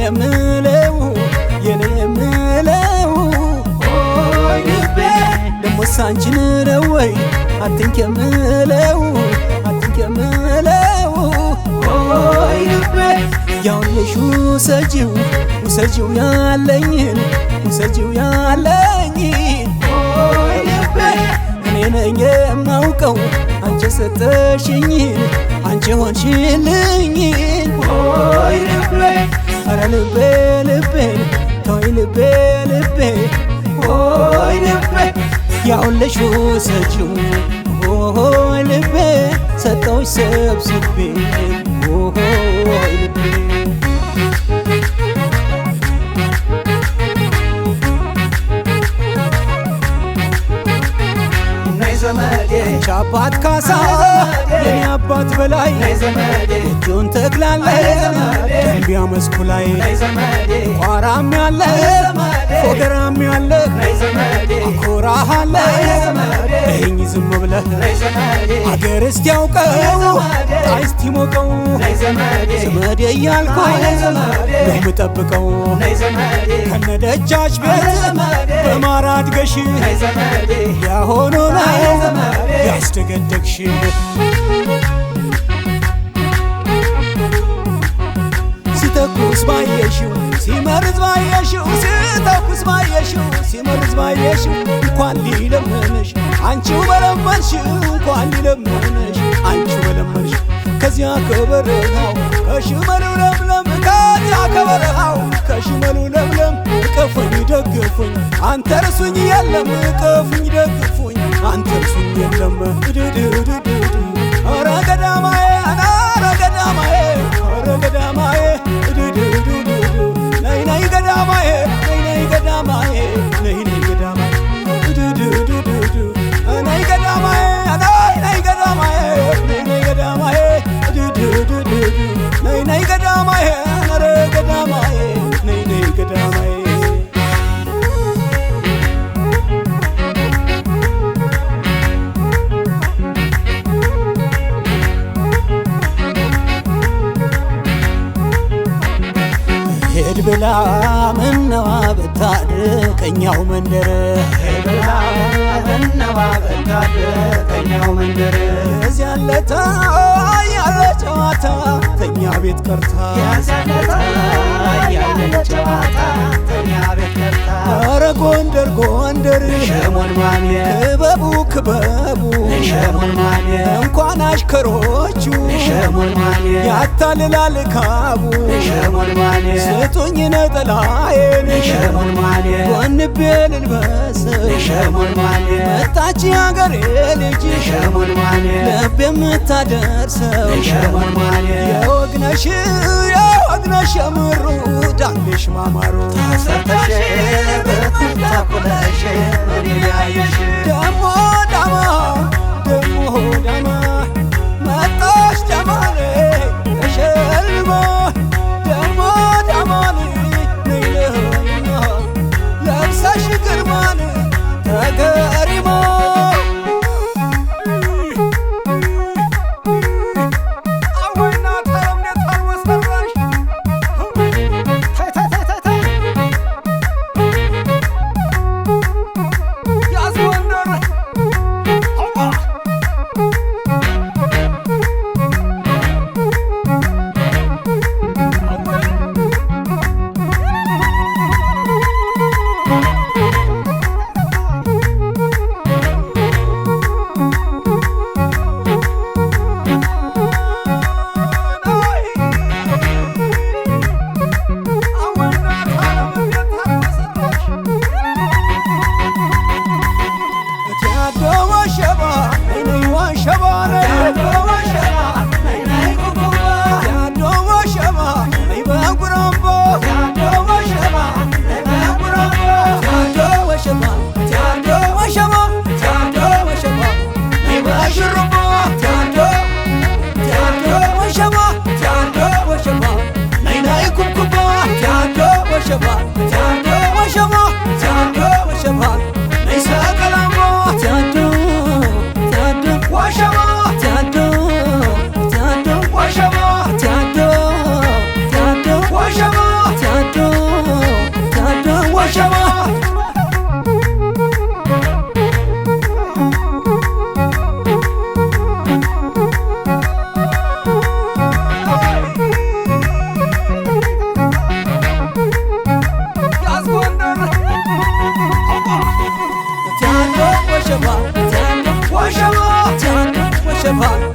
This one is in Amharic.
የምለው ሆይ ልቤ ደሞስ አንቺን ነው ወይ አትንክ የምለው ሆይ ልቤ ያውልሽ ውሰጂው ያለኝን ሆይ ልቤ እኔ ነኝ የማውቀው አንቺ ሰጠሽኝን አንቺ ሆንሽልኝን ሆይ ልቤ ኧረ ልቤን ተወኝ ልቤ ሆይ ልቤ ያውልሽ ውሰጂው ሆይ ልቤ ሰጠሁሽ ሰብስቤ ሆይ ልቤ አባት ካሳ የኔ አባት በላይ እጁን ተክላለህ ደንቢያ መስኩ ላይ ቋራም ያለ ፎገራም ያለ አኮራሃለህ እኝ ዝም ብለህ አገር እስቲ ያውቀው ጣይ እስቲ ሞቀው ዘመዴ እያልኩኝ ነው የምጠብቀው ከነደጃች ቤት በማር አድገሽ ያሆኖ ላይ ያስደገደግሽ ሲተኩስ ባየሽው ሲመርዝ ባየሽው እንኳን ሊለምንሽ አንቺው በለመንሽ ከዚያ ከበረሃው ከሽመሉ ለምለም እቀፉኝ ደግፉኝ አንተ እርሱኝ የለም እቀፉኝ ደግፉኝ አንተ እርሱኝ የለም ኧረ ገዳማዬ ነይ ገዳማዬ ነይ ገዳማዬ ነይ ገዳማዬ ሄድ ብላ ምነዋ ብታድቀኛው መንደር እዚያ ያለታ ያለ ጨዋታ ተኛ ቤት ቀርታ ኧረ ጎንደር ክበቡ እንኳን አሽከሮቹ ያታልላል ካቡ ስጡኝ ነጠላዬን ጎንቤ ልልበሰው መጣች ያገሬ ልጅ ልብ የምታደርሰው የወግነሽ የምሩ ዳንሽ ማማሩ ተሰርተሽ በታኩለሽ ደሞ ዳማ መጣሽ ዳማኔ ተሸልሞ ደሞ ዳማኔ ለብሰሽ ግርማን ተገሪሞ ወሸማ ሽፋን